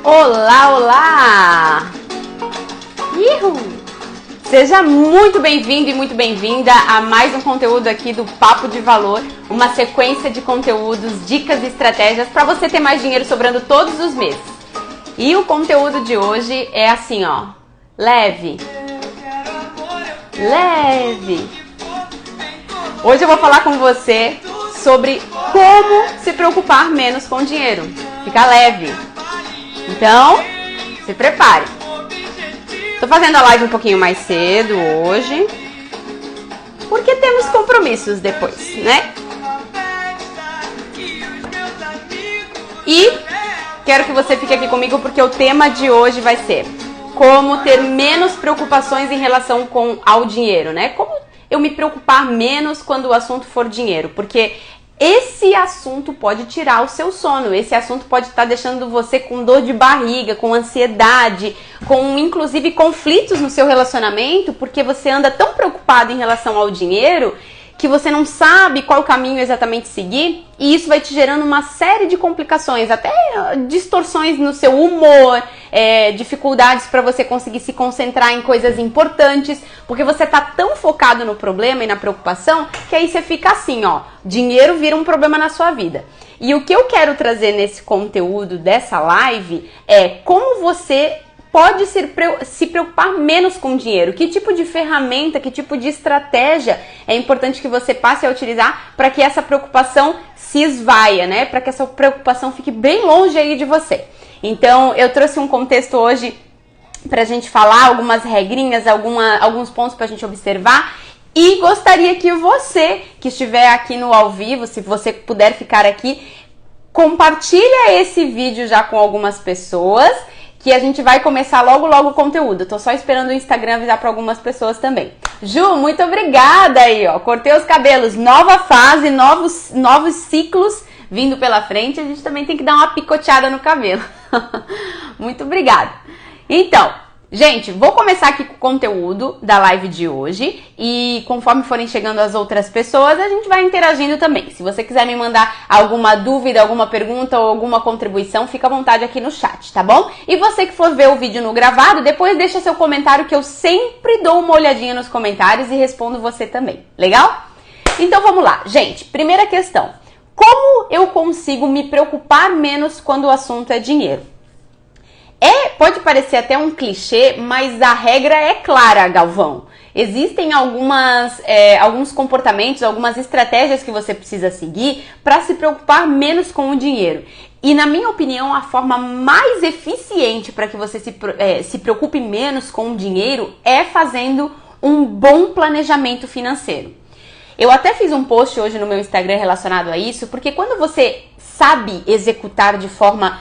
Olá, olá! Ihu! Seja muito bem-vindo e muito bem-vinda a mais um conteúdo aqui do Papo de Valor, uma sequência de conteúdos, dicas e estratégias para você ter mais dinheiro sobrando todos os meses. E o conteúdo de hoje é assim, ó, leve. Leve. Hoje eu vou falar com você sobre como se preocupar menos com dinheiro. Fica leve. Então, se prepare. Tô fazendo a live um pouquinho mais cedo hoje, porque temos compromissos depois, né? E quero que você fique aqui comigo porque o tema de hoje vai ser como ter menos preocupações em relação ao dinheiro, né? Como eu me preocupar menos quando o assunto for dinheiro, porque esse assunto pode tirar o seu sono, esse assunto pode estar deixando você com dor de barriga, com ansiedade, com inclusive conflitos no seu relacionamento, porque você anda tão preocupado em relação ao dinheiro que você não sabe qual caminho exatamente seguir, e isso vai te gerando uma série de complicações, até distorções no seu humor, dificuldades para você conseguir se concentrar em coisas importantes, porque você tá tão focado no problema e na preocupação, que aí você fica assim, ó, dinheiro vira um problema na sua vida. E o que eu quero trazer nesse conteúdo dessa live é como você pode se preocupar menos com dinheiro. Que tipo de ferramenta, que tipo de estratégia é importante que você passe a utilizar para que essa preocupação se esvaia, né? Para que essa preocupação fique bem longe aí de você. Então, eu trouxe um contexto hoje para a gente falar, algumas regrinhas, alguns pontos para a gente observar. E gostaria que você, que estiver aqui no ao vivo, se você puder ficar aqui, compartilha esse vídeo já com algumas pessoas, que a gente vai começar logo o conteúdo. Eu tô só esperando o Instagram avisar para algumas pessoas também. Ju, muito obrigada aí, ó. Cortei os cabelos, nova fase, novos ciclos vindo pela frente. A gente também tem que dar uma picoteada no cabelo. Muito obrigada. Então, gente, vou começar aqui com o conteúdo da live de hoje e conforme forem chegando as outras pessoas, a gente vai interagindo também. Se você quiser me mandar alguma dúvida, alguma pergunta ou alguma contribuição, fica à vontade aqui no chat, tá bom? E você que for ver o vídeo no gravado, depois deixa seu comentário que eu sempre dou uma olhadinha nos comentários e respondo você também. Legal? Então vamos lá. Gente, primeira questão. Como eu consigo me preocupar menos quando o assunto é dinheiro? Pode parecer até um clichê, mas a regra é clara, Galvão. Existem alguns comportamentos, algumas estratégias que você precisa seguir para se preocupar menos com o dinheiro. E na minha opinião, a forma mais eficiente para que você se preocupe menos com o dinheiro é fazendo um bom planejamento financeiro. Eu até fiz um post hoje no meu Instagram relacionado a isso, porque quando você sabe executar de forma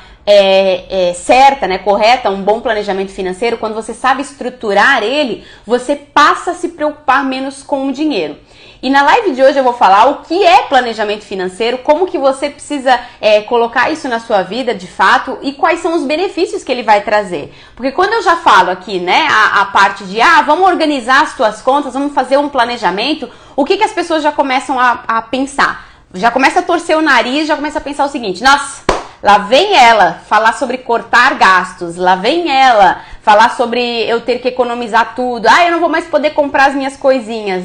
certa, né, correta, um bom planejamento financeiro, quando você sabe estruturar ele, você passa a se preocupar menos com o dinheiro. E na live de hoje eu vou falar o que é planejamento financeiro, como que você precisa colocar isso na sua vida de fato e quais são os benefícios que ele vai trazer. Porque quando eu já falo aqui, né, a parte de, vamos organizar as tuas contas, vamos fazer um planejamento, o que as pessoas já começam a pensar? Já começa a torcer o nariz, já começa a pensar o seguinte, nossa, lá vem ela falar sobre cortar gastos, lá vem ela falar sobre eu ter que economizar tudo, eu não vou mais poder comprar as minhas coisinhas,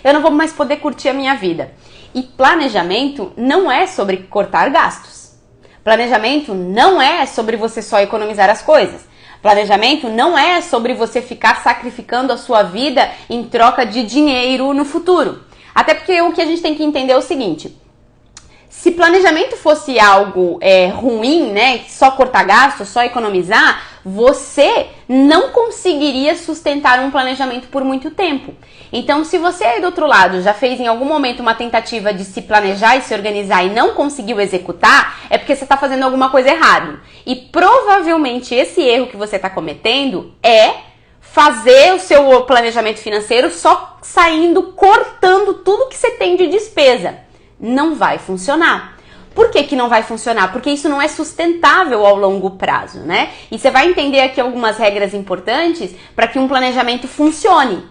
eu não vou mais poder curtir a minha vida. E planejamento não é sobre cortar gastos. Planejamento não é sobre você só economizar as coisas. Planejamento não é sobre você ficar sacrificando a sua vida em troca de dinheiro no futuro. Até porque o que a gente tem que entender é o seguinte: se planejamento fosse algo ruim, né, só cortar gastos, só economizar, você não conseguiria sustentar um planejamento por muito tempo. Então, se você aí do outro lado já fez em algum momento uma tentativa de se planejar e se organizar e não conseguiu executar, é porque você está fazendo alguma coisa errada. E provavelmente esse erro que você está cometendo é fazer o seu planejamento financeiro só cortando tudo que você tem de despesa. Não vai funcionar. Por que não vai funcionar? Porque isso não é sustentável ao longo prazo, né? E você vai entender aqui algumas regras importantes para que um planejamento funcione.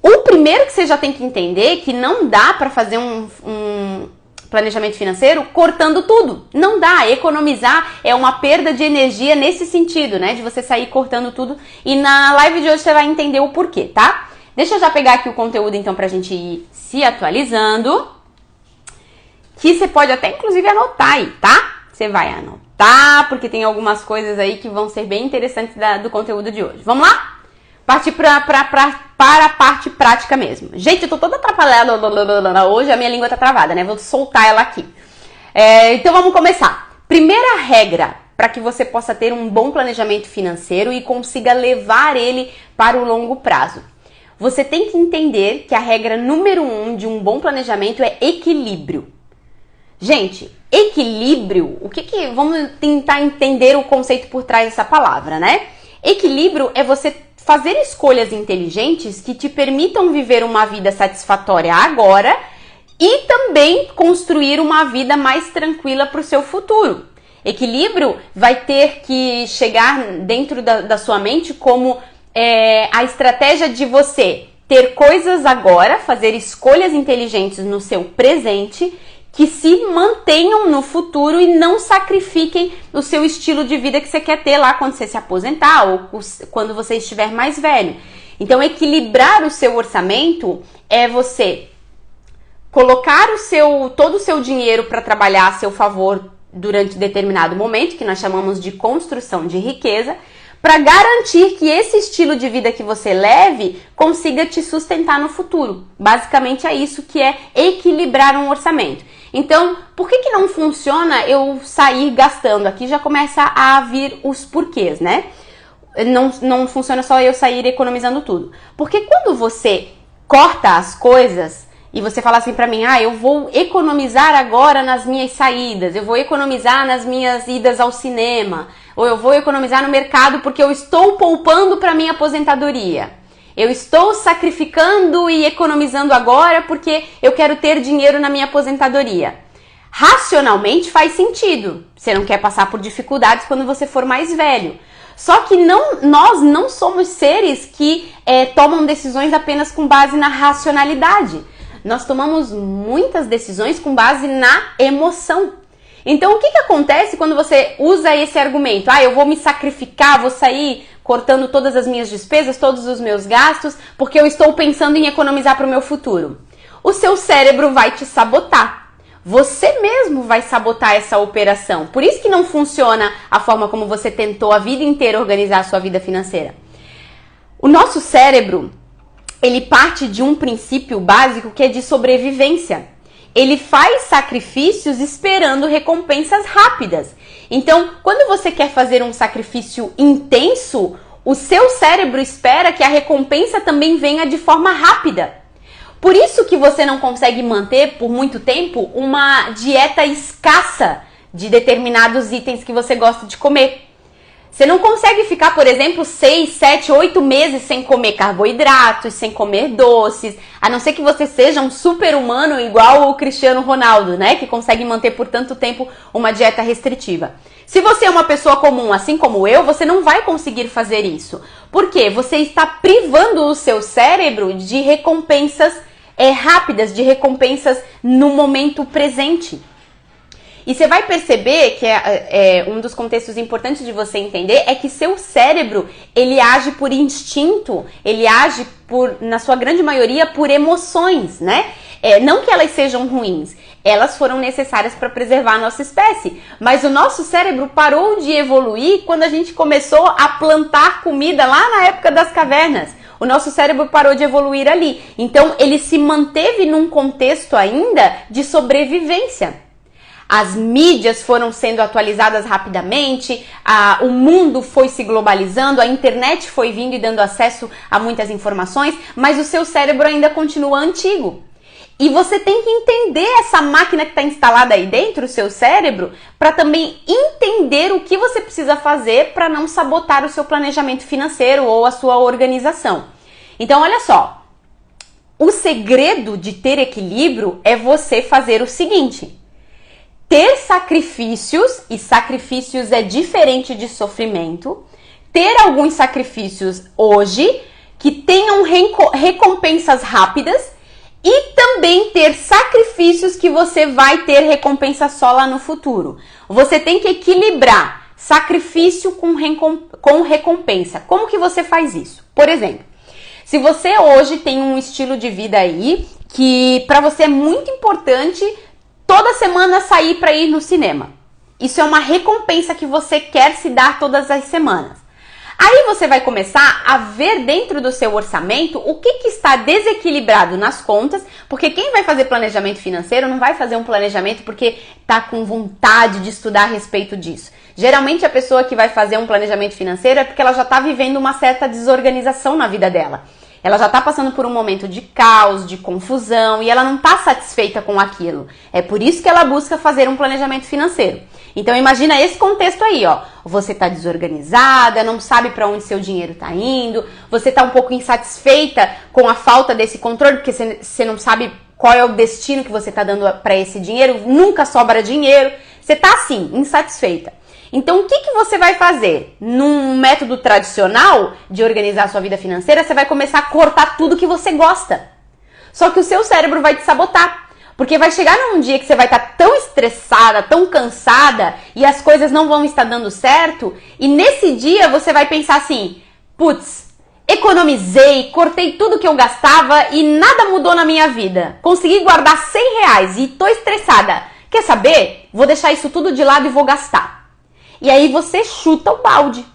O primeiro que você já tem que entender é que não dá para fazer planejamento financeiro cortando tudo. Não dá, economizar é uma perda de energia nesse sentido, né? De você sair cortando tudo. E na live de hoje você vai entender o porquê, tá? Deixa eu já pegar aqui o conteúdo então pra gente ir se atualizando. Que você pode até inclusive anotar aí, tá? Você vai anotar, porque tem algumas coisas aí que vão ser bem interessantes do conteúdo de hoje. Vamos lá? Partir para a parte prática mesmo. Gente, eu tô toda atrapalhada hoje, a minha língua tá travada, né? Vou soltar ela aqui. Então vamos começar. Primeira regra para que você possa ter um bom planejamento financeiro e consiga levar ele para o longo prazo. Você tem que entender que a regra número 1 de um bom planejamento é equilíbrio. Gente, equilíbrio, vamos tentar entender o conceito por trás dessa palavra, né? Equilíbrio é você fazer escolhas inteligentes que te permitam viver uma vida satisfatória agora e também construir uma vida mais tranquila para o seu futuro. Equilíbrio vai ter que chegar dentro da sua mente como a estratégia de você ter coisas agora, fazer escolhas inteligentes no seu presente que se mantenham no futuro e não sacrifiquem o seu estilo de vida que você quer ter lá quando você se aposentar ou quando você estiver mais velho. Então, equilibrar o seu orçamento é você colocar todo o seu dinheiro para trabalhar a seu favor durante determinado momento, que nós chamamos de construção de riqueza, para garantir que esse estilo de vida que você leve consiga te sustentar no futuro. Basicamente é isso que é equilibrar um orçamento. Então, por que não funciona eu sair gastando? Aqui já começa a vir os porquês, né? Não funciona só eu sair economizando tudo. Porque quando você corta as coisas e você fala assim pra mim, eu vou economizar agora nas minhas saídas, eu vou economizar nas minhas idas ao cinema, ou eu vou economizar no mercado porque eu estou poupando para minha aposentadoria. Eu estou sacrificando e economizando agora porque eu quero ter dinheiro na minha aposentadoria. Racionalmente faz sentido. Você não quer passar por dificuldades quando você for mais velho. Só que nós não somos seres que tomam decisões apenas com base na racionalidade. Nós tomamos muitas decisões com base na emoção. Então, o que acontece quando você usa esse argumento? Eu vou me sacrificar, vou sair cortando todas as minhas despesas, todos os meus gastos, porque eu estou pensando em economizar para o meu futuro. O seu cérebro vai te sabotar. Você mesmo vai sabotar essa operação. Por isso que não funciona a forma como você tentou a vida inteira organizar a sua vida financeira. O nosso cérebro, ele parte de um princípio básico que é de sobrevivência. Ele faz sacrifícios esperando recompensas rápidas. Então, quando você quer fazer um sacrifício intenso, o seu cérebro espera que a recompensa também venha de forma rápida. Por isso que você não consegue manter por muito tempo uma dieta escassa de determinados itens que você gosta de comer. Você não consegue ficar, por exemplo, 6, 7, 8 meses sem comer carboidratos, sem comer doces, a não ser que você seja um super-humano igual o Cristiano Ronaldo, né? Que consegue manter por tanto tempo uma dieta restritiva. Se você é uma pessoa comum, assim como eu, você não vai conseguir fazer isso. Por quê? Você está privando o seu cérebro de recompensas rápidas, de recompensas no momento presente. E você vai perceber que um dos contextos importantes de você entender é que seu cérebro, ele age por instinto, ele age na sua grande maioria, por emoções, né? Não que elas sejam ruins, elas foram necessárias para preservar a nossa espécie. Mas o nosso cérebro parou de evoluir quando a gente começou a plantar comida lá na época das cavernas. O nosso cérebro parou de evoluir ali. Então, ele se manteve num contexto ainda de sobrevivência. As mídias foram sendo atualizadas rapidamente, o mundo foi se globalizando, a internet foi vindo e dando acesso a muitas informações, mas o seu cérebro ainda continua antigo. E você tem que entender essa máquina que está instalada aí dentro, o seu cérebro, para também entender o que você precisa fazer para não sabotar o seu planejamento financeiro ou a sua organização. Então, olha só, o segredo de ter equilíbrio é você fazer o seguinte: ter sacrifícios, e sacrifícios é diferente de sofrimento, ter alguns sacrifícios hoje que tenham recompensas rápidas e também ter sacrifícios que você vai ter recompensa só lá no futuro. Você tem que equilibrar sacrifício com recompensa. Como que você faz isso? Por exemplo, se você hoje tem um estilo de vida aí que para você é muito importante toda semana sair para ir no cinema. Isso é uma recompensa que você quer se dar todas as semanas. Aí você vai começar a ver dentro do seu orçamento o que está desequilibrado nas contas, porque quem vai fazer planejamento financeiro não vai fazer um planejamento porque está com vontade de estudar a respeito disso. Geralmente a pessoa que vai fazer um planejamento financeiro é porque ela já está vivendo uma certa desorganização na vida dela. Ela já está passando por um momento de caos, de confusão e ela não está satisfeita com aquilo. É por isso que ela busca fazer um planejamento financeiro. Então imagina esse contexto aí, ó. Você está desorganizada, não sabe para onde seu dinheiro está indo, você está um pouco insatisfeita com a falta desse controle, porque você não sabe qual é o destino que você está dando para esse dinheiro, nunca sobra dinheiro, você está assim, insatisfeita. Então, o que você vai fazer? Num método tradicional de organizar a sua vida financeira, você vai começar a cortar tudo que você gosta. Só que o seu cérebro vai te sabotar. Porque vai chegar num dia que você vai estar tão estressada, tão cansada, e as coisas não vão estar dando certo, e nesse dia você vai pensar assim, putz, economizei, cortei tudo que eu gastava e nada mudou na minha vida. Consegui guardar R$100 e tô estressada. Quer saber? Vou deixar isso tudo de lado e vou gastar. E aí você chuta o balde.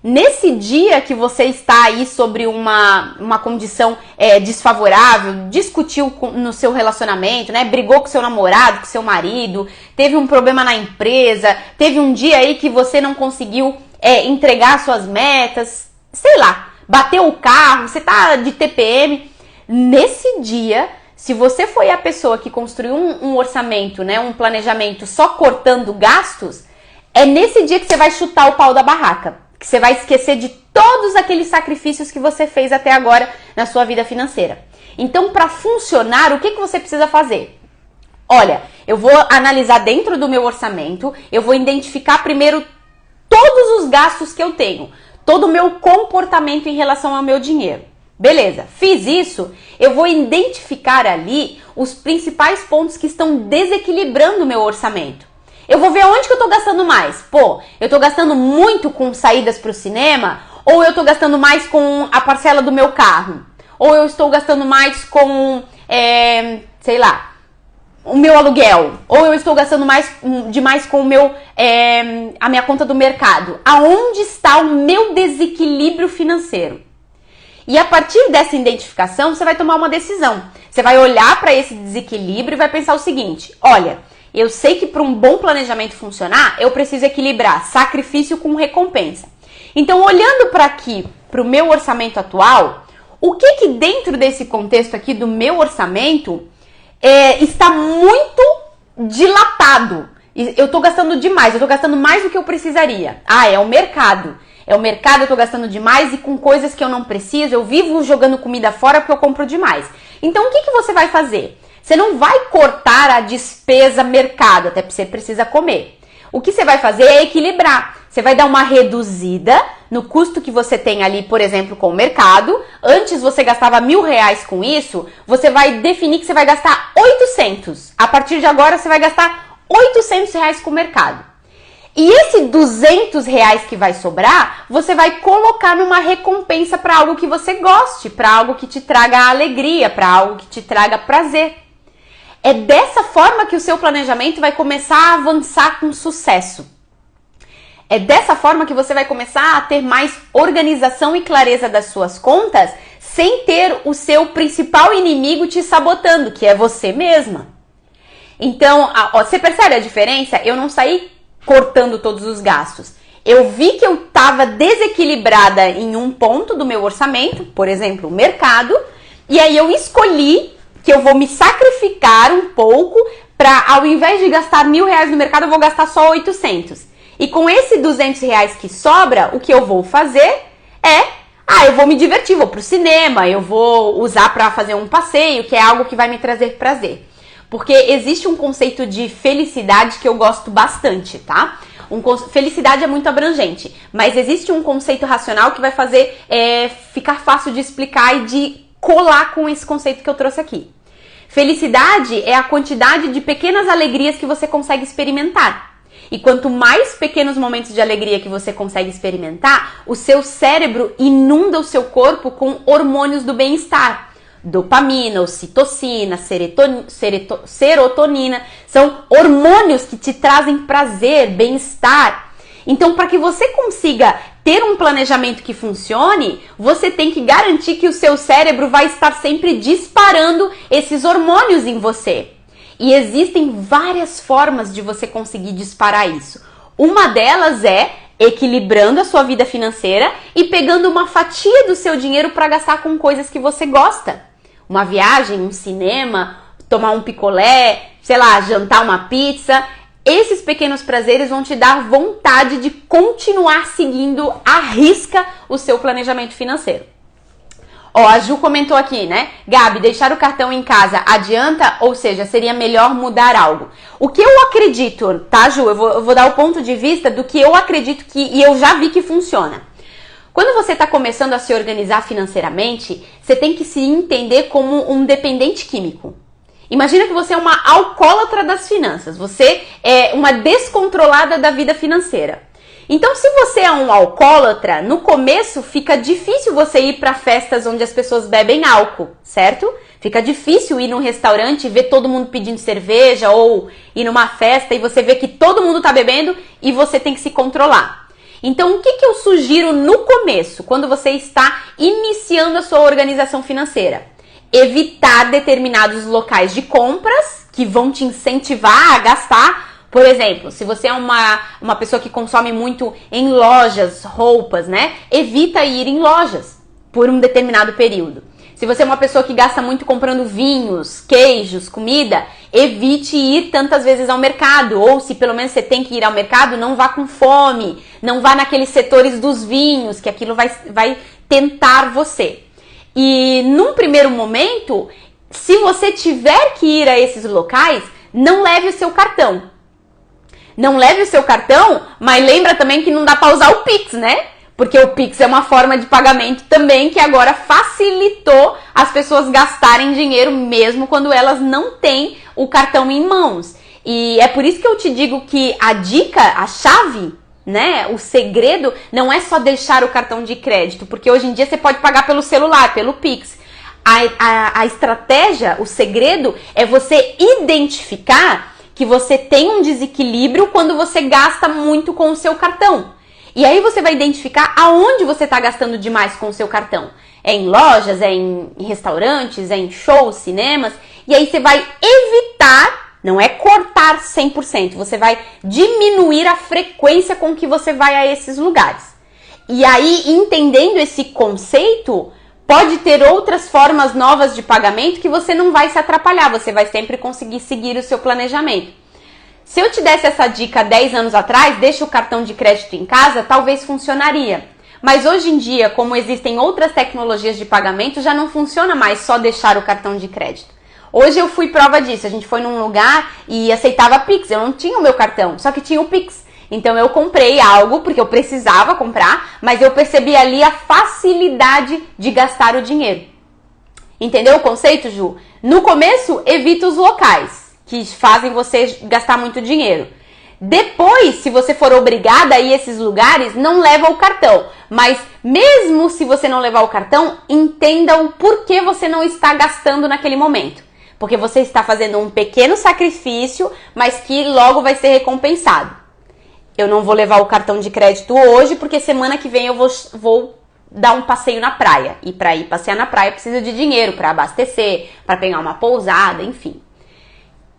Nesse dia que você está aí sobre uma condição desfavorável, discutiu no seu relacionamento, né? Brigou com seu namorado, com seu marido, teve um problema na empresa, teve um dia aí que você não conseguiu entregar suas metas, sei lá, bateu o carro, você tá de TPM. Nesse dia, se você foi a pessoa que construiu um orçamento, né? Um planejamento só cortando gastos, é nesse dia que você vai chutar o pau da barraca. Que você vai esquecer de todos aqueles sacrifícios que você fez até agora na sua vida financeira. Então, para funcionar, o que você precisa fazer? Olha, eu vou analisar dentro do meu orçamento, eu vou identificar primeiro todos os gastos que eu tenho, todo o meu comportamento em relação ao meu dinheiro. Beleza, fiz isso, eu vou identificar ali os principais pontos que estão desequilibrando o meu orçamento. Eu vou ver onde que eu tô gastando mais. Pô, eu tô gastando muito com saídas pro cinema? Ou eu tô gastando mais com a parcela do meu carro? Ou eu estou gastando mais com, sei lá, o meu aluguel? Ou eu estou gastando demais com a minha conta do mercado? Aonde está o meu desequilíbrio financeiro? E a partir dessa identificação, você vai tomar uma decisão. Você vai olhar para esse desequilíbrio e vai pensar o seguinte, olha, eu sei que para um bom planejamento funcionar, eu preciso equilibrar sacrifício com recompensa. Então, olhando para aqui, para o meu orçamento atual, o que dentro desse contexto aqui do meu orçamento está muito dilatado? Eu estou gastando demais, eu estou gastando mais do que eu precisaria. Ah, é o mercado. É o mercado, eu estou gastando demais e com coisas que eu não preciso, eu vivo jogando comida fora porque eu compro demais. Então, o que você vai fazer? Você não vai cortar a despesa mercado, até porque você precisa comer. O que você vai fazer é equilibrar. Você vai dar uma reduzida no custo que você tem ali, por exemplo, com o mercado. Antes você gastava R$1.000 com isso, você vai definir que você vai gastar 800. A partir de agora você vai gastar R$800 com o mercado. E esse R$200 que vai sobrar, você vai colocar numa recompensa para algo que você goste, para algo que te traga alegria, para algo que te traga prazer. É dessa forma que o seu planejamento vai começar a avançar com sucesso. É dessa forma que você vai começar a ter mais organização e clareza das suas contas, sem ter o seu principal inimigo te sabotando, que é você mesma. Então, você percebe a diferença? Eu não saí cortando todos os gastos. Eu vi que eu estava desequilibrada em um ponto do meu orçamento, por exemplo, o mercado, e aí eu escolhi que eu vou me sacrificar um pouco para, ao invés de gastar R$1.000 no mercado, eu vou gastar só 800. E com esse R$200 que sobra, o que eu vou fazer eu vou me divertir, vou pro cinema, eu vou usar para fazer um passeio, que é algo que vai me trazer prazer. Porque existe um conceito de felicidade que eu gosto bastante, tá? Felicidade é muito abrangente, mas existe um conceito racional que vai fazer ficar fácil de explicar e de colar com esse conceito que eu trouxe aqui. Felicidade é a quantidade de pequenas alegrias que você consegue experimentar. E quanto mais pequenos momentos de alegria que você consegue experimentar, o seu cérebro inunda o seu corpo com hormônios do bem-estar. Dopamina, ocitocina, serotonina, são hormônios que te trazem prazer, bem-estar. Então, para que você consiga ter um planejamento que funcione, você tem que garantir que o seu cérebro vai estar sempre disparando esses hormônios em você. E existem várias formas de você conseguir disparar isso. Uma delas é equilibrando a sua vida financeira e pegando uma fatia do seu dinheiro para gastar com coisas que você gosta. Uma viagem, um cinema, tomar um picolé, sei lá, jantar uma pizza. Esses pequenos prazeres vão te dar vontade de continuar seguindo à risca o seu planejamento financeiro. Ó, a Ju comentou aqui, né? Gabi, deixar o cartão em casa adianta? Ou seja, seria melhor mudar algo? O que eu acredito, tá, Ju? Eu vou dar o ponto de vista do que eu acredito e eu já vi que funciona. Quando você está começando a se organizar financeiramente, você tem que se entender como um dependente químico. Imagina que você é uma alcoólatra das finanças, você é uma descontrolada da vida financeira. Então, se você é um alcoólatra, no começo fica difícil você ir para festas onde as pessoas bebem álcool, certo? Fica difícil ir num restaurante e ver todo mundo pedindo cerveja ou ir numa festa e você vê que todo mundo está bebendo e você tem que se controlar. Então, o que eu sugiro no começo, quando você está iniciando a sua organização financeira? Evitar determinados locais de compras que vão te incentivar a gastar. Por exemplo, se você é uma pessoa que consome muito em lojas, roupas, né? Evita ir em lojas por um determinado período. Se você é uma pessoa que gasta muito comprando vinhos, queijos, comida, evite ir tantas vezes ao mercado. Ou se pelo menos você tem que ir ao mercado, não vá com fome. Não vá naqueles setores dos vinhos, que aquilo vai tentar você. E num primeiro momento, se você tiver que ir a esses locais, não leve o seu cartão. Não leve o seu cartão, mas lembra também que não dá para usar o Pix, né? Porque o Pix é uma forma de pagamento também que agora facilitou as pessoas gastarem dinheiro mesmo quando elas não têm o cartão em mãos. E é por isso que eu te digo que a dica, a chave, né, o segredo não é só deixar o cartão de crédito, porque hoje em dia você pode pagar pelo celular, pelo Pix. A estratégia, o segredo é você identificar que você tem um desequilíbrio quando você gasta muito com o seu cartão. E aí você vai identificar aonde você está gastando demais com o seu cartão. É em lojas, é em restaurantes, é em shows, cinemas. E aí você vai evitar, não é cortar 100%, você vai diminuir a frequência com que você vai a esses lugares. E aí, entendendo esse conceito, pode ter outras formas novas de pagamento que você não vai se atrapalhar, você vai sempre conseguir seguir o seu planejamento. Se eu te desse essa dica 10 anos atrás, deixa o cartão de crédito em casa, talvez funcionaria. Mas hoje em dia, como existem outras tecnologias de pagamento, já não funciona mais só deixar o cartão de crédito. Hoje eu fui prova disso, a gente foi num lugar e aceitava Pix, eu não tinha o meu cartão, só que tinha o Pix. Então eu comprei algo, porque eu precisava comprar, mas eu percebi ali a facilidade de gastar o dinheiro. Entendeu o conceito, Ju? No começo, evita os locais que fazem você gastar muito dinheiro. Depois, se você for obrigada a ir a esses lugares, não leva o cartão. Mas mesmo se você não levar o cartão, entenda o porquê você não está gastando naquele momento. Porque você está fazendo um pequeno sacrifício, mas que logo vai ser recompensado. Eu não vou levar o cartão de crédito hoje, porque semana que vem eu vou dar um passeio na praia. E para ir passear na praia, precisa de dinheiro para abastecer, para pegar uma pousada, enfim.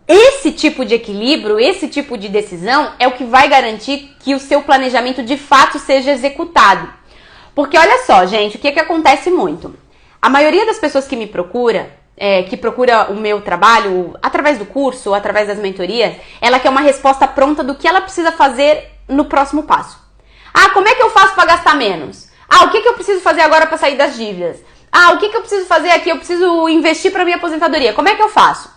Esse tipo de equilíbrio, esse tipo de decisão é o que vai garantir que o seu planejamento de fato seja executado. Porque olha só, gente, o que acontece muito? A maioria das pessoas que me procura o meu trabalho através do curso, através das mentorias, ela quer uma resposta pronta do que ela precisa fazer no próximo passo. Ah, como é que eu faço para gastar menos? Ah, o que eu preciso fazer agora para sair das dívidas? Ah, o que eu preciso fazer aqui? Eu preciso investir para minha aposentadoria. Como é que eu faço?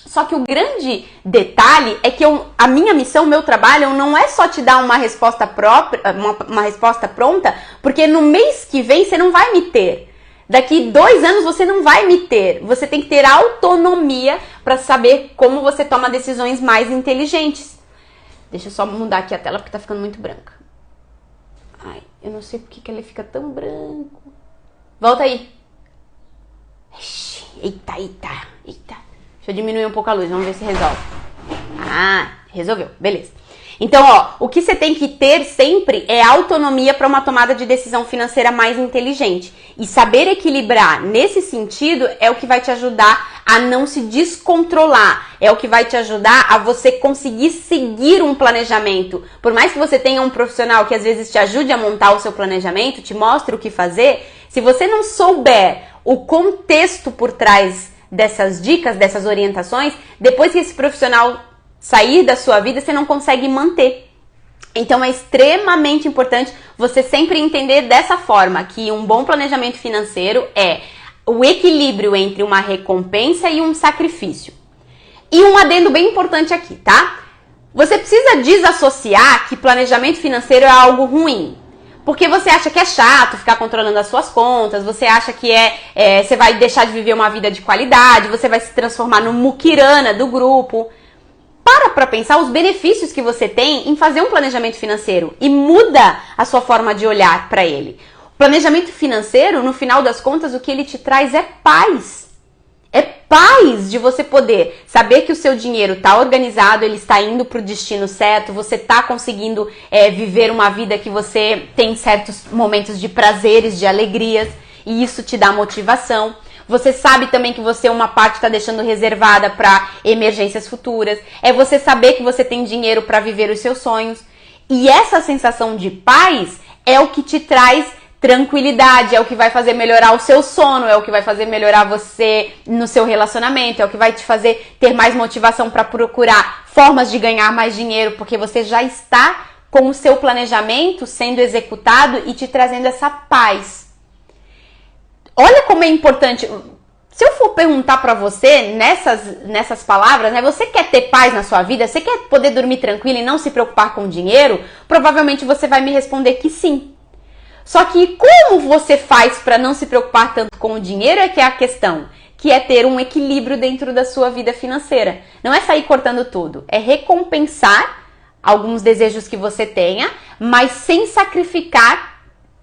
Só que o grande detalhe é que a minha missão, o meu trabalho, não é só te dar uma resposta própria, uma resposta pronta, porque no mês que vem você não vai me ter. Daqui 2 anos você não vai me ter. Você tem que ter autonomia para saber como você toma decisões mais inteligentes. Deixa eu só mudar aqui a tela porque tá ficando muito branca. Ai, eu não sei porque que ele fica tão branco. Volta aí. Eita. Deixa eu diminuir um pouco a luz, vamos ver se resolve. Ah, resolveu, beleza. Então, o que você tem que ter sempre é autonomia para uma tomada de decisão financeira mais inteligente. E saber equilibrar nesse sentido é o que vai te ajudar a não se descontrolar. É o que vai te ajudar a você conseguir seguir um planejamento. Por mais que você tenha um profissional que às vezes te ajude a montar o seu planejamento, te mostre o que fazer, se você não souber o contexto por trás dessas dicas, dessas orientações, depois que esse profissional sair da sua vida, você não consegue manter. Então é extremamente importante você sempre entender dessa forma, que um bom planejamento financeiro é o equilíbrio entre uma recompensa e um sacrifício. E um adendo bem importante aqui, tá? Você precisa desassociar que planejamento financeiro é algo ruim. Porque você acha que é chato ficar controlando as suas contas, você acha que você vai deixar de viver uma vida de qualidade, você vai se transformar no muquirana do grupo. Para pensar os benefícios que você tem em fazer um planejamento financeiro e muda a sua forma de olhar para ele. O planejamento financeiro, no final das contas, o que ele te traz é paz. É paz de você poder saber que o seu dinheiro está organizado, ele está indo para o destino certo, você está conseguindo viver uma vida que você tem certos momentos de prazeres, de alegrias, e isso te dá motivação. Você sabe também que você uma parte está deixando reservada para emergências futuras. É você saber que você tem dinheiro para viver os seus sonhos. E essa sensação de paz é o que te traz tranquilidade, é o que vai fazer melhorar o seu sono, é o que vai fazer melhorar você no seu relacionamento, é o que vai te fazer ter mais motivação para procurar formas de ganhar mais dinheiro, porque você já está com o seu planejamento sendo executado e te trazendo essa paz. Olha como é importante. Se eu for perguntar pra você nessas palavras, né? Você quer ter paz na sua vida? Você quer poder dormir tranquilo e não se preocupar com dinheiro? Provavelmente você vai me responder que sim. Só que como você faz pra não se preocupar tanto com o dinheiro é que é a questão. Que é ter um equilíbrio dentro da sua vida financeira. Não é sair cortando tudo. É recompensar alguns desejos que você tenha, mas sem sacrificar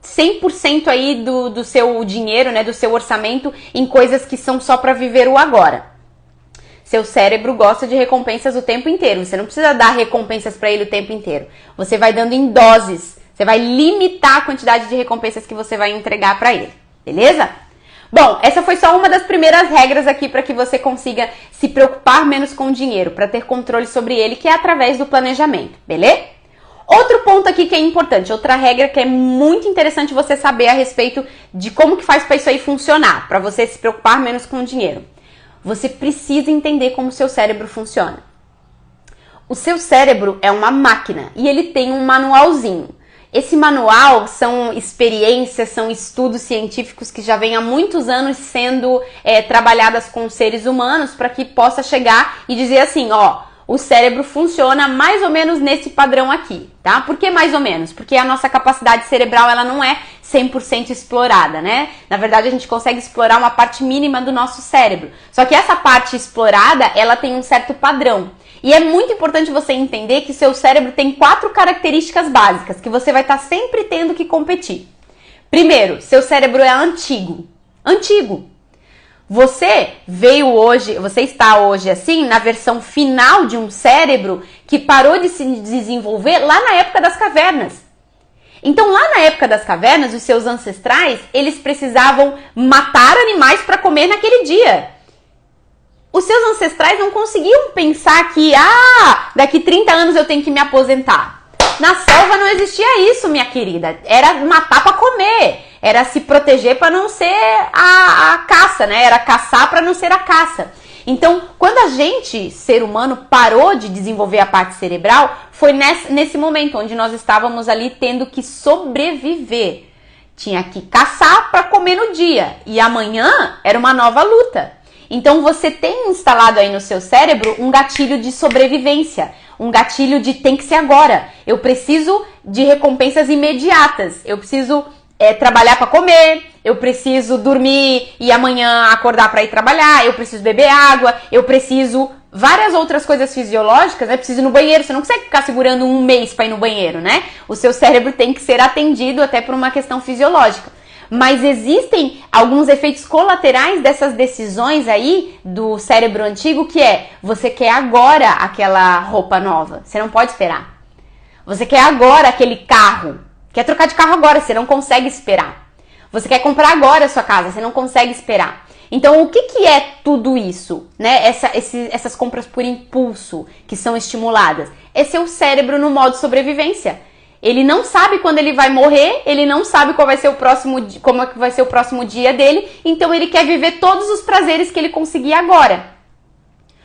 100% aí do seu dinheiro, né, do seu orçamento em coisas que são só para viver o agora. Seu cérebro gosta de recompensas o tempo inteiro. Você não precisa dar recompensas para ele o tempo inteiro. Você vai dando em doses. Você vai limitar a quantidade de recompensas que você vai entregar para ele. Beleza? Bom, essa foi só uma das primeiras regras aqui para que você consiga se preocupar menos com o dinheiro, para ter controle sobre ele, que é através do planejamento. Beleza? Outro ponto aqui que é importante, outra regra que é muito interessante você saber a respeito de como que faz para isso aí funcionar, para você se preocupar menos com o dinheiro. Você precisa entender como o seu cérebro funciona. O seu cérebro é uma máquina e ele tem um manualzinho. Esse manual são experiências, são estudos científicos que já vêm há muitos anos sendo trabalhadas com seres humanos para que possa chegar e dizer assim, o cérebro funciona mais ou menos nesse padrão aqui, tá? Por que mais ou menos? Porque a nossa capacidade cerebral, ela não é 100% explorada, né? Na verdade, a gente consegue explorar uma parte mínima do nosso cérebro. Só que essa parte explorada, ela tem um certo padrão. E é muito importante você entender que seu cérebro tem 4 características básicas que você vai estar sempre tendo que competir. Primeiro, seu cérebro é antigo. Antigo. Você está hoje assim, na versão final de um cérebro que parou de se desenvolver lá na época das cavernas. Então, lá na época das cavernas, os seus ancestrais, eles precisavam matar animais para comer naquele dia. Os seus ancestrais não conseguiam pensar que, daqui 30 anos eu tenho que me aposentar. Na selva não existia isso, minha querida. Era matar para comer. Era se proteger para não ser a caça, né? Era caçar para não ser a caça. Então, quando a gente, ser humano, parou de desenvolver a parte cerebral, foi nesse momento onde nós estávamos ali tendo que sobreviver. Tinha que caçar para comer no dia. E amanhã era uma nova luta. Então, você tem instalado aí no seu cérebro um gatilho de sobrevivência. Um gatilho de tem que ser agora. Eu preciso de recompensas imediatas. Eu preciso trabalhar para comer, eu preciso dormir e amanhã acordar para ir trabalhar, eu preciso beber água, eu preciso várias outras coisas fisiológicas, né? Preciso ir no banheiro, você não consegue ficar segurando um mês para ir no banheiro, né? O seu cérebro tem que ser atendido até por uma questão fisiológica. Mas existem alguns efeitos colaterais dessas decisões aí do cérebro antigo, que é, você quer agora aquela roupa nova, você não pode esperar. Você quer agora aquele carro, quer trocar de carro agora, você não consegue esperar. Você quer comprar agora a sua casa, você não consegue esperar. Então, o que é tudo isso, né? Essas compras por impulso que são estimuladas? É seu cérebro no modo sobrevivência. Ele não sabe quando ele vai morrer, ele não sabe qual vai ser como é que vai ser o próximo dia dele, então ele quer viver todos os prazeres que ele conseguir agora.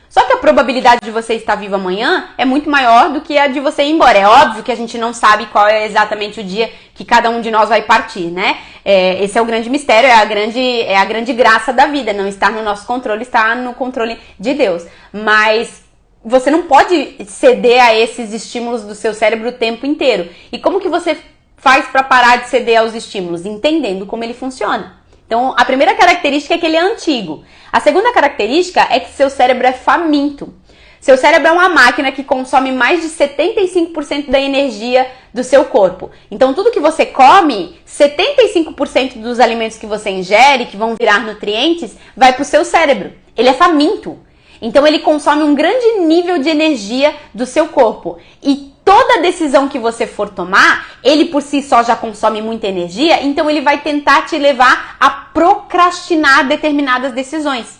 Só que a probabilidade de você estar vivo amanhã é muito maior do que a de você ir embora. É óbvio que a gente não sabe qual é exatamente o dia que cada um de nós vai partir, né? Esse é o grande mistério, é a grande graça da vida. Não está no nosso controle, está no controle de Deus. Mas você não pode ceder a esses estímulos do seu cérebro o tempo inteiro. E como que você faz para parar de ceder aos estímulos? Entendendo como ele funciona. Então, a primeira característica é que ele é antigo. A segunda característica é que seu cérebro é faminto. Seu cérebro é uma máquina que consome mais de 75% da energia do seu corpo. Então, tudo que você come, 75% dos alimentos que você ingere, que vão virar nutrientes, vai para o seu cérebro. Ele é faminto. Então, ele consome um grande nível de energia do seu corpo. E toda decisão que você for tomar, ele por si só já consome muita energia, então ele vai tentar te levar a procrastinar determinadas decisões.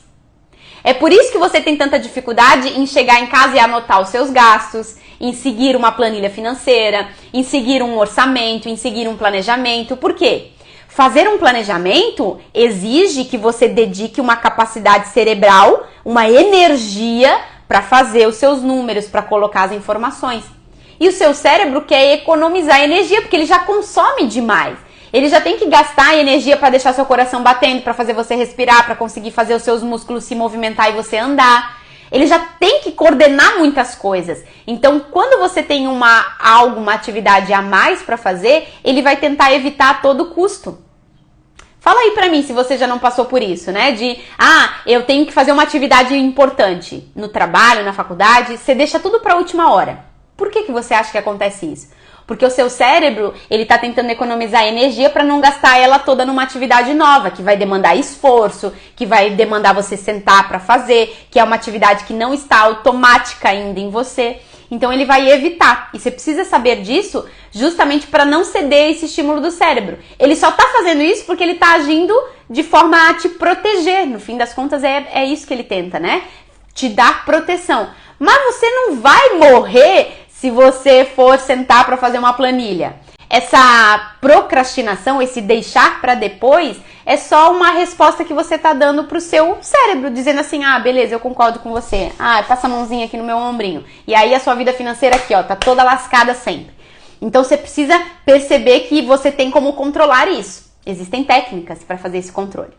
É por isso que você tem tanta dificuldade em chegar em casa e anotar os seus gastos, em seguir uma planilha financeira, em seguir um orçamento, em seguir um planejamento. Por quê? Fazer um planejamento exige que você dedique uma capacidade cerebral, uma energia para fazer os seus números, para colocar as informações. E o seu cérebro quer economizar energia, porque ele já consome demais. Ele já tem que gastar energia para deixar seu coração batendo, para fazer você respirar, para conseguir fazer os seus músculos se movimentar e você andar. Ele já tem que coordenar muitas coisas. Então, quando você tem uma atividade a mais para fazer, ele vai tentar evitar a todo custo. Fala aí pra mim se você já não passou por isso, né? Eu tenho que fazer uma atividade importante no trabalho, na faculdade, você deixa tudo pra última hora. Por que você acha que acontece isso? Porque o seu cérebro, ele tá tentando economizar energia para não gastar ela toda numa atividade nova, que vai demandar esforço, que vai demandar você sentar para fazer, que é uma atividade que não está automática ainda em você. Então ele vai evitar. E você precisa saber disso justamente para não ceder esse estímulo do cérebro. Ele só tá fazendo isso porque ele tá agindo de forma a te proteger. No fim das contas é isso que ele tenta, né? Te dar proteção. Mas você não vai morrer se você for sentar para fazer uma planilha. Essa procrastinação, esse deixar para depois, é só uma resposta que você tá dando pro seu cérebro, dizendo assim, beleza, eu concordo com você. Passa a mãozinha aqui no meu ombrinho. E aí a sua vida financeira aqui, tá toda lascada sempre. Então você precisa perceber que você tem como controlar isso. Existem técnicas para fazer esse controle.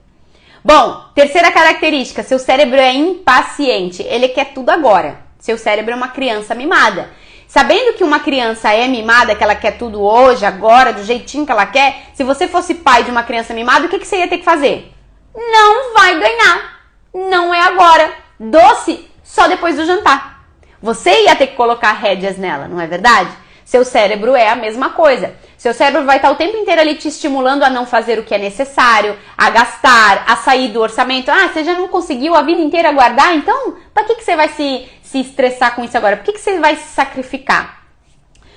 Bom, terceira característica, seu cérebro é impaciente. Ele quer tudo agora. Seu cérebro é uma criança mimada. Sabendo que uma criança é mimada, que ela quer tudo hoje, agora, do jeitinho que ela quer, se você fosse pai de uma criança mimada, o que você ia ter que fazer? Não vai ganhar. Não é agora. Doce só depois do jantar. Você ia ter que colocar rédeas nela, não é verdade? Seu cérebro é a mesma coisa. Seu cérebro vai estar o tempo inteiro ali te estimulando a não fazer o que é necessário, a gastar, a sair do orçamento. Você já não conseguiu a vida inteira guardar? Então, para que você vai se estressar com isso agora? Por que você vai se sacrificar?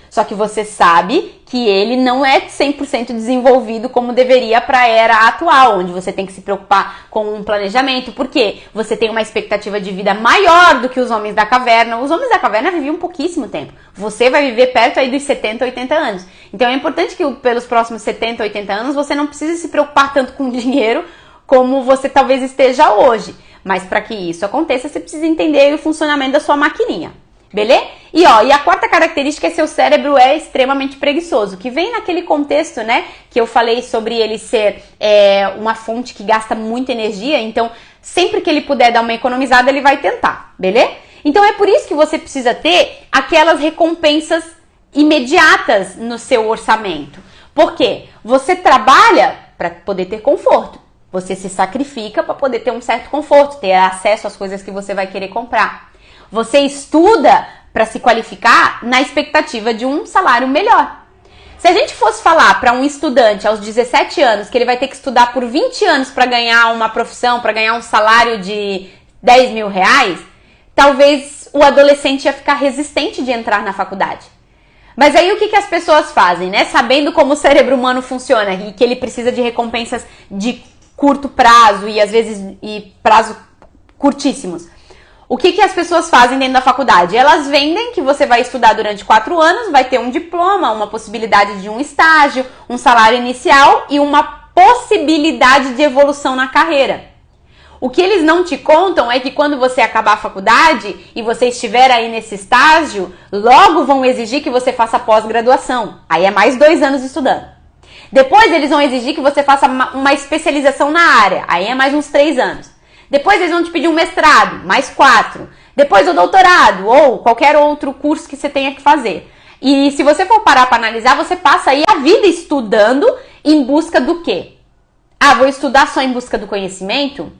Só que você sabe que ele não é 100% desenvolvido como deveria para a era atual, onde você tem que se preocupar com um planejamento. Por quê? Você tem uma expectativa de vida maior do que os homens da caverna. Os homens da caverna viviam pouquíssimo tempo. Você vai viver perto aí dos 70, 80 anos. Então é importante que pelos próximos 70, 80 anos você não precise se preocupar tanto com dinheiro como você talvez esteja hoje. Mas para que isso aconteça, você precisa entender o funcionamento da sua maquininha. Beleza? E a quarta característica é que seu cérebro é extremamente preguiçoso, que vem naquele contexto, né, que eu falei sobre ele ser uma fonte que gasta muita energia, então sempre que ele puder dar uma economizada, ele vai tentar, beleza? Então é por isso que você precisa ter aquelas recompensas imediatas no seu orçamento. Por quê? Você trabalha para poder ter conforto. Você se sacrifica para poder ter um certo conforto, ter acesso às coisas que você vai querer comprar. Você estuda para se qualificar na expectativa de um salário melhor. Se a gente fosse falar para um estudante aos 17 anos que ele vai ter que estudar por 20 anos para ganhar uma profissão, para ganhar um salário de 10 mil reais, talvez o adolescente ia ficar resistente de entrar na faculdade. Mas aí o que as pessoas fazem, né? Sabendo como o cérebro humano funciona e que ele precisa de recompensas de curto prazo e às vezes prazo curtíssimos. O que as pessoas fazem dentro da faculdade? Elas vendem que você vai estudar durante 4 anos, vai ter um diploma, uma possibilidade de um estágio, um salário inicial e uma possibilidade de evolução na carreira. O que eles não te contam é que quando você acabar a faculdade e você estiver aí nesse estágio, logo vão exigir que você faça pós-graduação. Aí é mais 2 anos estudando. Depois eles vão exigir que você faça uma especialização na área. Aí é mais uns 3 anos. Depois eles vão te pedir um mestrado, mais 4. Depois o doutorado ou qualquer outro curso que você tenha que fazer. E se você for parar para analisar, você passa aí a vida estudando em busca do quê? Ah, vou estudar só em busca do conhecimento?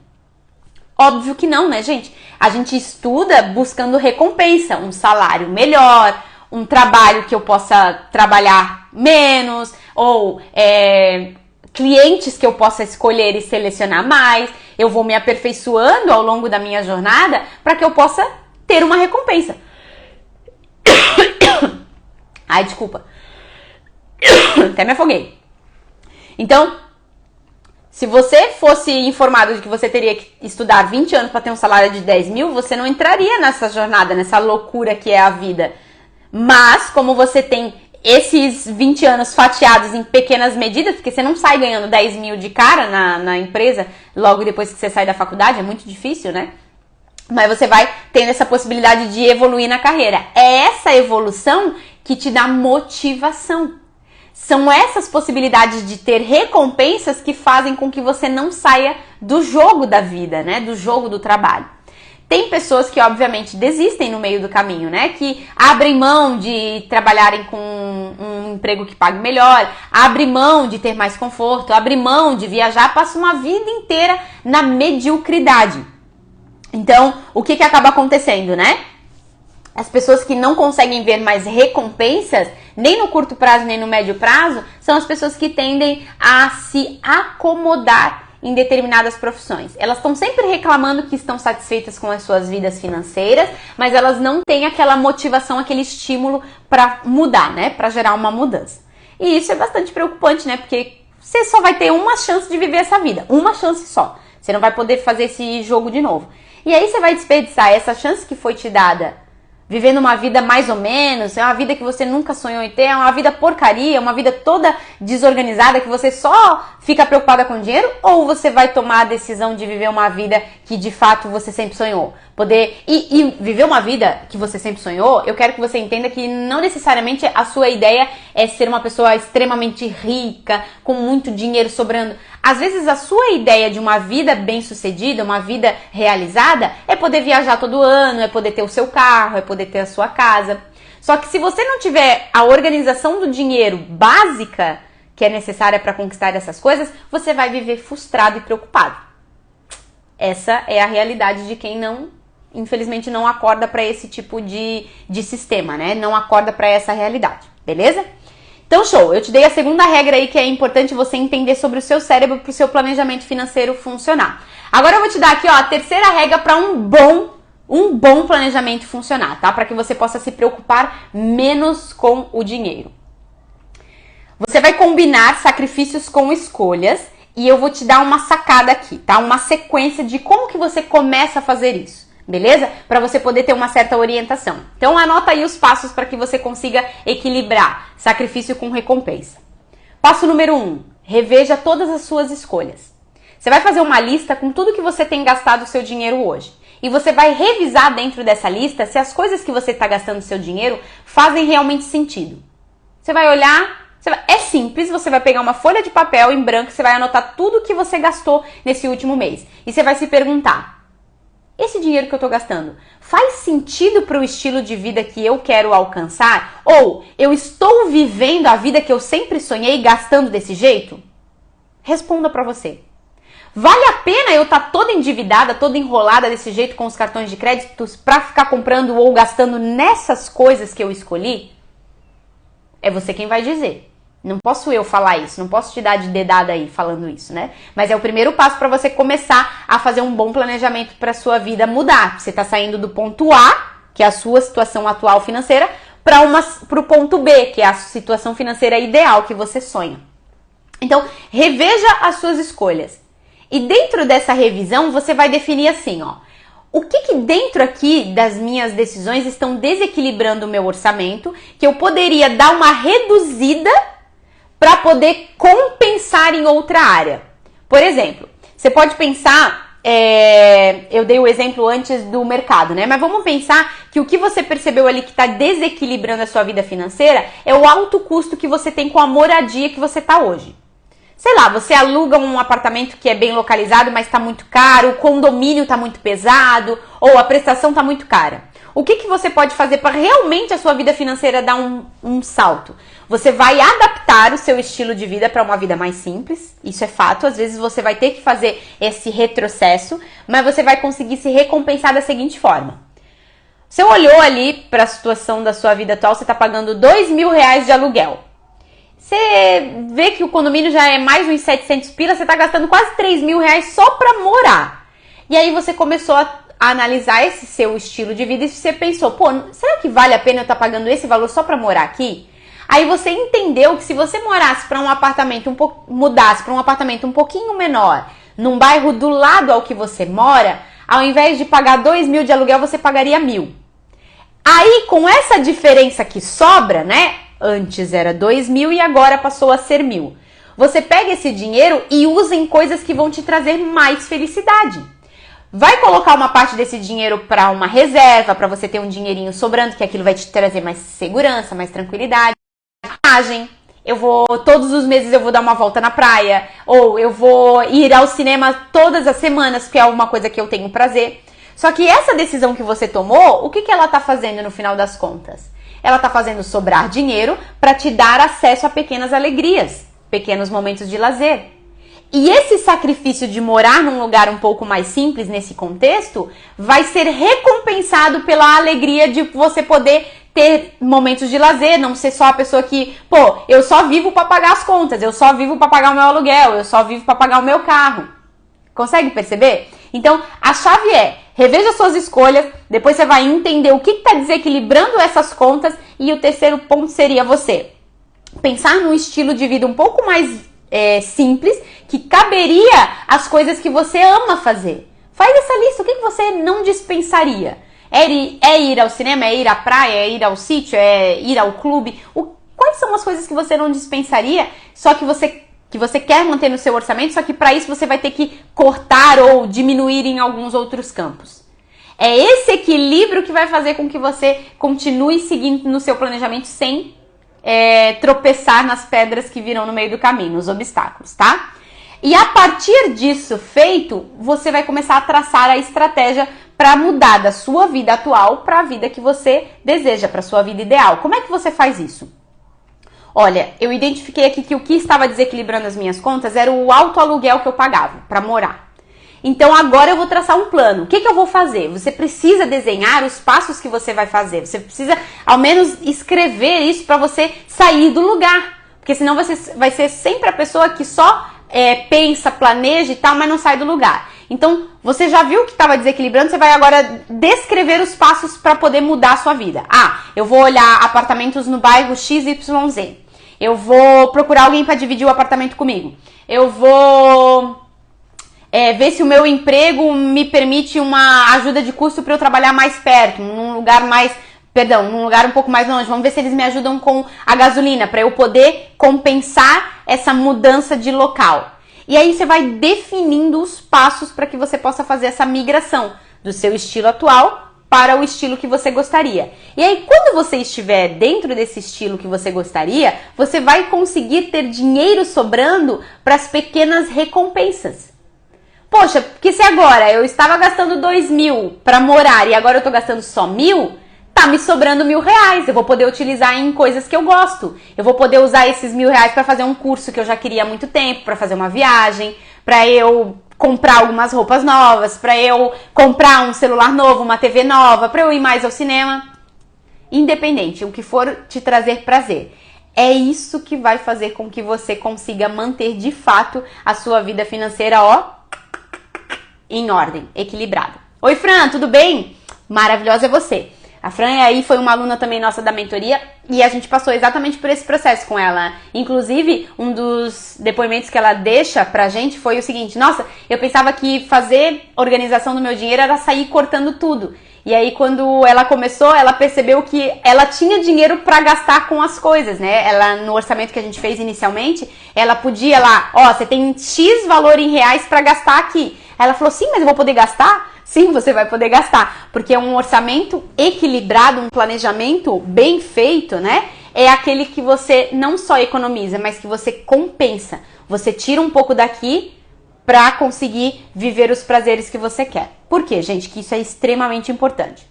Óbvio que não, né, gente? A gente estuda buscando recompensa, um salário melhor, um trabalho que eu possa trabalhar menos, ou clientes que eu possa escolher e selecionar mais. Eu vou me aperfeiçoando ao longo da minha jornada para que eu possa ter uma recompensa. Ai, desculpa. Até me afoguei. Então, se você fosse informado de que você teria que estudar 20 anos para ter um salário de 10 mil, você não entraria nessa jornada, nessa loucura que é a vida. Mas, como você tem esses 20 anos fatiados em pequenas medidas, porque você não sai ganhando 10 mil de cara na empresa logo depois que você sai da faculdade, é muito difícil, né? Mas você vai tendo essa possibilidade de evoluir na carreira. É essa evolução que te dá motivação. São essas possibilidades de ter recompensas que fazem com que você não saia do jogo da vida, né? Do jogo do trabalho. Tem pessoas que, obviamente, desistem no meio do caminho, né? Que abrem mão de trabalharem com um emprego que pague melhor, abrem mão de ter mais conforto, abrem mão de viajar, passam uma vida inteira na mediocridade. Então, o que acaba acontecendo, né? As pessoas que não conseguem ver mais recompensas, nem no curto prazo, nem no médio prazo, são as pessoas que tendem a se acomodar em determinadas profissões. Elas estão sempre reclamando que estão satisfeitas com as suas vidas financeiras, mas elas não têm aquela motivação, aquele estímulo para mudar, né? Para gerar uma mudança. E isso é bastante preocupante, né? Porque você só vai ter uma chance de viver essa vida, uma chance só. Você não vai poder fazer esse jogo de novo. E aí você vai desperdiçar essa chance que foi te dada vivendo uma vida mais ou menos, é uma vida que você nunca sonhou em ter, é uma vida porcaria, uma vida toda desorganizada que você só fica preocupada com dinheiro, ou você vai tomar a decisão de viver uma vida que de fato você sempre sonhou? E viver uma vida que você sempre sonhou, eu quero que você entenda que não necessariamente a sua ideia é ser uma pessoa extremamente rica, com muito dinheiro sobrando. Às vezes a sua ideia de uma vida bem-sucedida, uma vida realizada, é poder viajar todo ano, é poder ter o seu carro, é poder ter a sua casa. Só que se você não tiver a organização do dinheiro básica que é necessária para conquistar essas coisas, você vai viver frustrado e preocupado. Essa é a realidade de quem infelizmente não acorda para esse tipo de sistema, né? Não acorda para essa realidade, beleza? Então, show! Eu te dei a segunda regra aí que é importante você entender sobre o seu cérebro para o seu planejamento financeiro funcionar. Agora eu vou te dar aqui, ó, a terceira regra para um bom planejamento funcionar, tá? Para que você possa se preocupar menos com o dinheiro. Você vai combinar sacrifícios com escolhas e eu vou te dar uma sacada aqui, tá? Uma sequência de como que você começa a fazer isso. Beleza? Para você poder ter uma certa orientação. Então anota aí os passos para que você consiga equilibrar sacrifício com recompensa. Passo número 1. Reveja todas as suas escolhas. Você vai fazer uma lista com tudo que você tem gastado o seu dinheiro hoje. E você vai revisar dentro dessa lista se as coisas que você está gastando o seu dinheiro fazem realmente sentido. Você vai olhar, é simples, você vai pegar uma folha de papel em branco, você vai anotar tudo que você gastou nesse último mês. E você vai se perguntar: esse dinheiro que eu estou gastando faz sentido para o estilo de vida que eu quero alcançar? Ou eu estou vivendo a vida que eu sempre sonhei gastando desse jeito? Responda pra você. Vale a pena eu estar toda endividada, toda enrolada desse jeito com os cartões de crédito pra ficar comprando ou gastando nessas coisas que eu escolhi? É você quem vai dizer. Não posso eu falar isso, não posso te dar de dedada aí falando isso, né? Mas é o primeiro passo para você começar a fazer um bom planejamento para sua vida mudar. Você tá saindo do ponto A, que é a sua situação atual financeira, para o ponto B, que é a situação financeira ideal que você sonha. Então, reveja as suas escolhas. E dentro dessa revisão, você vai definir assim, ó. O que dentro aqui das minhas decisões estão desequilibrando o meu orçamento, que eu poderia dar uma reduzida para poder compensar em outra área. Por exemplo, você pode pensar, eu dei o exemplo antes do mercado, né? Mas vamos pensar que o que você percebeu ali que está desequilibrando a sua vida financeira é o alto custo que você tem com a moradia que você está hoje. Sei lá, você aluga um apartamento que é bem localizado, mas está muito caro, o condomínio está muito pesado, ou a prestação está muito cara. O que você pode fazer para realmente a sua vida financeira dar um salto? Você vai adaptar o seu estilo de vida para uma vida mais simples, isso é fato. Às vezes você vai ter que fazer esse retrocesso, mas você vai conseguir se recompensar da seguinte forma. Você olhou ali para a situação da sua vida atual, você está pagando R$2.000 de aluguel. Você vê que o condomínio já é mais uns 700 pila, você está gastando quase R$3.000 só para morar. E aí você começou a analisar esse seu estilo de vida e você pensou, pô, será que vale a pena eu estar pagando esse valor só para morar aqui? Aí você entendeu que se você morasse para um apartamento mudasse para um apartamento um pouquinho menor, num bairro do lado ao que você mora, ao invés de pagar R$2.000 de aluguel, você pagaria R$1.000. Aí, com essa diferença que sobra, né? Antes era R$2.000 e agora passou a ser R$1.000. Você pega esse dinheiro e usa em coisas que vão te trazer mais felicidade. Vai colocar uma parte desse dinheiro para uma reserva, para você ter um dinheirinho sobrando, que aquilo vai te trazer mais segurança, mais tranquilidade. Viagem. Todos os meses eu vou dar uma volta na praia, ou eu vou ir ao cinema todas as semanas, que é uma coisa que eu tenho prazer. Só que essa decisão que você tomou, o que ela tá fazendo no final das contas? Ela tá fazendo sobrar dinheiro para te dar acesso a pequenas alegrias, pequenos momentos de lazer. E esse sacrifício de morar num lugar um pouco mais simples nesse contexto vai ser recompensado pela alegria de você poder ter momentos de lazer, não ser só a pessoa que, pô, eu só vivo para pagar as contas, eu só vivo para pagar o meu aluguel, eu só vivo para pagar o meu carro. Consegue perceber? Então, a chave é, reveja suas escolhas, depois você vai entender o que está desequilibrando essas contas e o terceiro ponto seria você pensar num estilo de vida um pouco mais simples, que caberia às coisas que você ama fazer. Faz essa lista, o que você não dispensaria? É ir ao cinema, é ir à praia, é ir ao sítio, é ir ao clube? Quais são as coisas que você não dispensaria, só que você quer manter no seu orçamento, só que para isso você vai ter que cortar ou diminuir em alguns outros campos? É esse equilíbrio que vai fazer com que você continue seguindo no seu planejamento sem tropeçar nas pedras que virão no meio do caminho, nos obstáculos, tá? E a partir disso feito, você vai começar a traçar a estratégia para mudar da sua vida atual para a vida que você deseja, para a sua vida ideal. Como é que você faz isso? Olha, eu identifiquei aqui que o que estava desequilibrando as minhas contas era o alto aluguel que eu pagava para morar. Então agora eu vou traçar um plano. O que eu vou fazer? Você precisa desenhar os passos que você vai fazer. Você precisa ao menos escrever isso para você sair do lugar. Porque senão você vai ser sempre a pessoa que só pensa, planeja e tal, mas não sai do lugar. Então você já viu que estava desequilibrando, você vai agora descrever os passos para poder mudar a sua vida. Eu vou olhar apartamentos no bairro XYZ. Eu vou procurar alguém para dividir o apartamento comigo. Eu vou ver se o meu emprego me permite uma ajuda de custo para eu trabalhar mais perto, num lugar um pouco mais longe. Vamos ver se eles me ajudam com a gasolina, para eu poder compensar essa mudança de local. E aí você vai definindo os passos para que você possa fazer essa migração do seu estilo atual para o estilo que você gostaria. E aí, quando você estiver dentro desse estilo que você gostaria, você vai conseguir ter dinheiro sobrando para as pequenas recompensas. Poxa, porque se agora eu estava gastando 2.000 para morar e agora eu estou gastando só 1.000, tá me sobrando R$1.000. Eu vou poder utilizar em coisas que eu gosto. Eu vou poder usar esses R$1.000 para fazer um curso que eu já queria há muito tempo, para fazer uma viagem, para eu comprar algumas roupas novas, para eu comprar um celular novo, uma TV nova, para eu ir mais ao cinema. Independente, o que for te trazer prazer. É isso que vai fazer com que você consiga manter de fato a sua vida financeira, ó, em ordem, equilibrada. Oi, Fran, tudo bem? Maravilhosa é você. A Fran aí foi uma aluna também nossa da mentoria e a gente passou exatamente por esse processo com ela. Inclusive, um dos depoimentos que ela deixa pra gente foi o seguinte: nossa, eu pensava que fazer organização do meu dinheiro era sair cortando tudo. E aí, quando ela começou, ela percebeu que ela tinha dinheiro pra gastar com as coisas, né? Ela, no orçamento que a gente fez inicialmente, ela podia lá, ó, você tem X valor em reais pra gastar aqui. Ela falou, sim, mas eu vou poder gastar? Sim, você vai poder gastar, porque um orçamento equilibrado, um planejamento bem feito, né? É aquele que você não só economiza, mas que você compensa. Você tira um pouco daqui para conseguir viver os prazeres que você quer. Por quê, gente? Que isso é extremamente importante.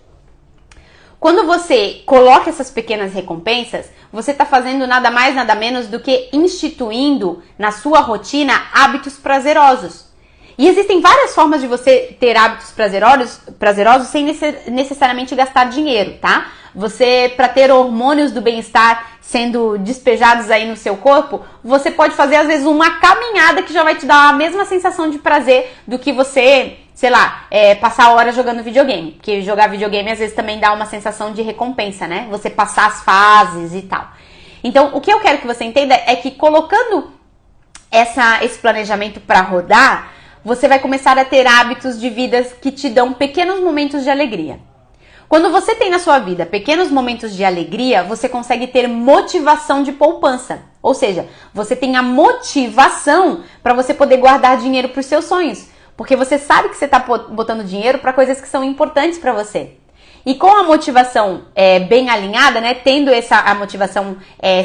Quando você coloca essas pequenas recompensas, você está fazendo nada mais, nada menos do que instituindo na sua rotina hábitos prazerosos. E existem várias formas de você ter hábitos prazerosos sem necessariamente gastar dinheiro, tá? Você, para ter hormônios do bem-estar sendo despejados aí no seu corpo, você pode fazer às vezes uma caminhada que já vai te dar a mesma sensação de prazer do que você, sei lá, passar horas jogando videogame. Porque jogar videogame às vezes também dá uma sensação de recompensa, né? Você passar as fases e tal. Então, o que eu quero que você entenda é que colocando esse planejamento para rodar, você vai começar a ter hábitos de vida que te dão pequenos momentos de alegria. Quando você tem na sua vida pequenos momentos de alegria, você consegue ter motivação de poupança. Ou seja, você tem a motivação para você poder guardar dinheiro para os seus sonhos. Porque você sabe que você está botando dinheiro para coisas que são importantes para você. E com a motivação bem alinhada, né, tendo a motivação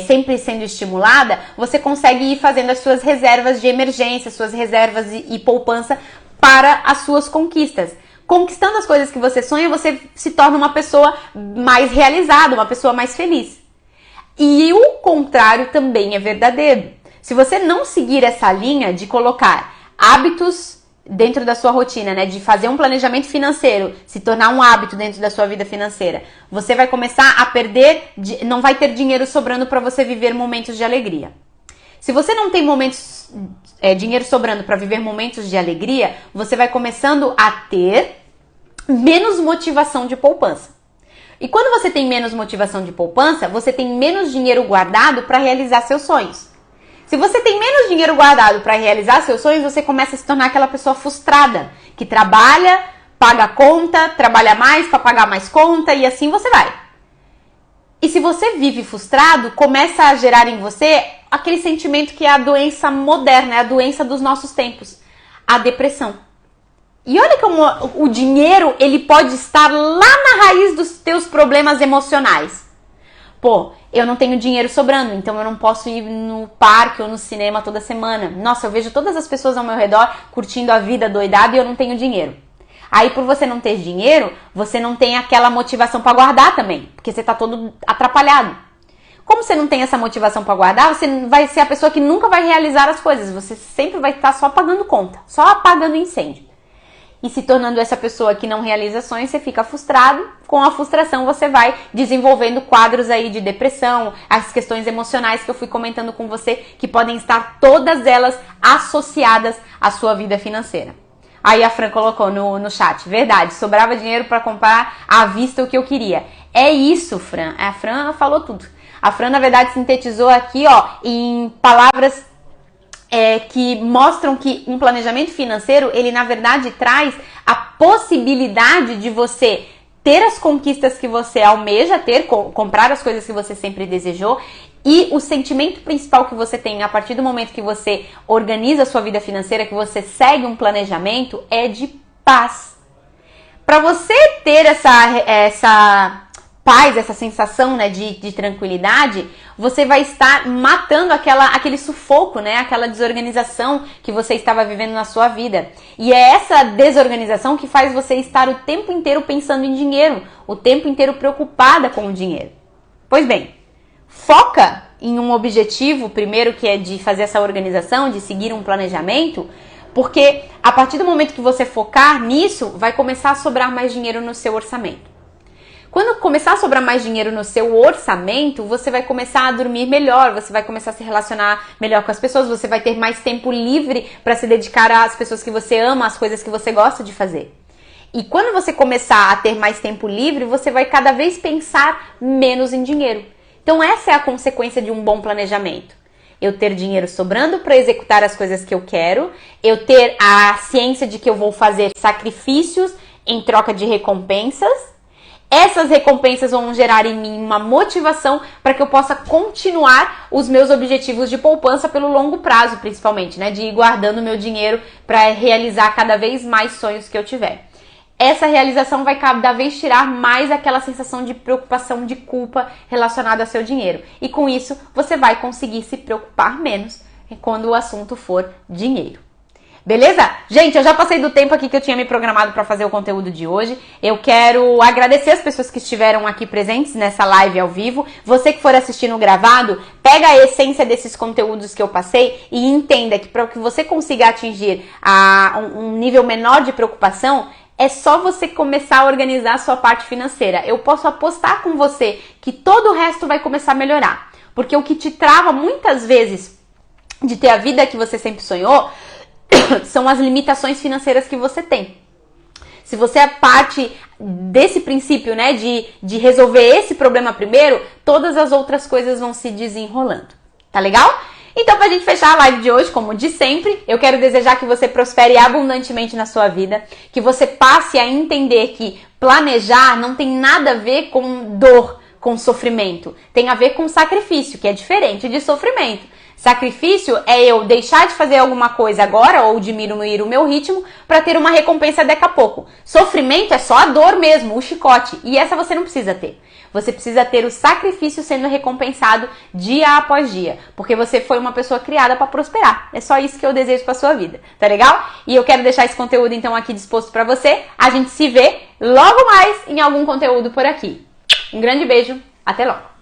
sempre sendo estimulada, você consegue ir fazendo as suas reservas de emergência, suas reservas e poupança para as suas conquistas. Conquistando as coisas que você sonha, você se torna uma pessoa mais realizada, uma pessoa mais feliz. E o contrário também é verdadeiro. Se você não seguir essa linha de colocar hábitos dentro da sua rotina, né, de fazer um planejamento financeiro, se tornar um hábito dentro da sua vida financeira, você vai começar a perder, não vai ter dinheiro sobrando para você viver momentos de alegria. Se você não tem dinheiro sobrando para viver momentos de alegria, você vai começando a ter menos motivação de poupança. E quando você tem menos motivação de poupança, você tem menos dinheiro guardado para realizar seus sonhos. Se você tem menos dinheiro guardado para realizar seus sonhos, você começa a se tornar aquela pessoa frustrada, que trabalha, paga conta, trabalha mais para pagar mais conta e assim você vai. E se você vive frustrado, começa a gerar em você aquele sentimento que é a doença moderna, é a doença dos nossos tempos, a depressão. E olha como o dinheiro, ele pode estar lá na raiz dos teus problemas emocionais. Pô, eu não tenho dinheiro sobrando, então eu não posso ir no parque ou no cinema toda semana. Nossa, eu vejo todas as pessoas ao meu redor curtindo a vida doidada e eu não tenho dinheiro. Aí, por você não ter dinheiro, você não tem aquela motivação para guardar também, porque você tá todo atrapalhado. Como você não tem essa motivação para guardar, você vai ser a pessoa que nunca vai realizar as coisas. Você sempre vai estar só pagando conta, só apagando incêndio. E se tornando essa pessoa que não realiza sonhos, você fica frustrado. Com a frustração, você vai desenvolvendo quadros aí de depressão, as questões emocionais que eu fui comentando com você, que podem estar todas elas associadas à sua vida financeira. Aí a Fran colocou no chat, verdade, sobrava dinheiro para comprar à vista o que eu queria. É isso, Fran. A Fran falou tudo. A Fran, na verdade, sintetizou aqui, ó, em palavras que mostram que um planejamento financeiro, ele na verdade traz a possibilidade de você ter as conquistas que você almeja ter, comprar as coisas que você sempre desejou, e o sentimento principal que você tem a partir do momento que você organiza a sua vida financeira, que você segue um planejamento, é de paz. Para você ter essa paz, essa sensação, né, de tranquilidade, você vai estar matando aquele sufoco, né, aquela desorganização que você estava vivendo na sua vida. E é essa desorganização que faz você estar o tempo inteiro pensando em dinheiro, o tempo inteiro preocupada com o dinheiro. Pois bem, foca em um objetivo, primeiro, que é de fazer essa organização, de seguir um planejamento, porque a partir do momento que você focar nisso, vai começar a sobrar mais dinheiro no seu orçamento. Quando começar a sobrar mais dinheiro no seu orçamento, você vai começar a dormir melhor, você vai começar a se relacionar melhor com as pessoas, você vai ter mais tempo livre para se dedicar às pessoas que você ama, às coisas que você gosta de fazer. E quando você começar a ter mais tempo livre, você vai cada vez pensar menos em dinheiro. Então essa é a consequência de um bom planejamento. Eu ter dinheiro sobrando para executar as coisas que eu quero, eu ter a ciência de que eu vou fazer sacrifícios em troca de recompensas. Essas recompensas vão gerar em mim uma motivação para que eu possa continuar os meus objetivos de poupança pelo longo prazo, principalmente, né? De ir guardando meu dinheiro para realizar cada vez mais sonhos que eu tiver. Essa realização vai cada vez tirar mais aquela sensação de preocupação, de culpa relacionada ao seu dinheiro. E com isso, você vai conseguir se preocupar menos quando o assunto for dinheiro. Beleza? Gente, eu já passei do tempo aqui que eu tinha me programado para fazer o conteúdo de hoje. Eu quero agradecer as pessoas que estiveram aqui presentes nessa live ao vivo. Você que for assistir no gravado, pega a essência desses conteúdos que eu passei e entenda que para que você consiga atingir um nível menor de preocupação, é só você começar a organizar a sua parte financeira. Eu posso apostar com você que todo o resto vai começar a melhorar. Porque o que te trava muitas vezes de ter a vida que você sempre sonhou são as limitações financeiras que você tem. Se você é parte desse princípio, né, de resolver esse problema primeiro, todas as outras coisas vão se desenrolando. Tá legal? Então, pra gente fechar a live de hoje, como de sempre, eu quero desejar que você prospere abundantemente na sua vida, que você passe a entender que planejar não tem nada a ver com dor, com sofrimento. Tem a ver com sacrifício, que é diferente de sofrimento. Sacrifício é eu deixar de fazer alguma coisa agora ou diminuir o meu ritmo para ter uma recompensa daqui a pouco. Sofrimento é só a dor mesmo, o chicote. E essa você não precisa ter. Você precisa ter o sacrifício sendo recompensado dia após dia. Porque você foi uma pessoa criada para prosperar. É só isso que eu desejo para sua vida. Tá legal? E eu quero deixar esse conteúdo então aqui disposto para você. A gente se vê logo mais em algum conteúdo por aqui. Um grande beijo. Até logo.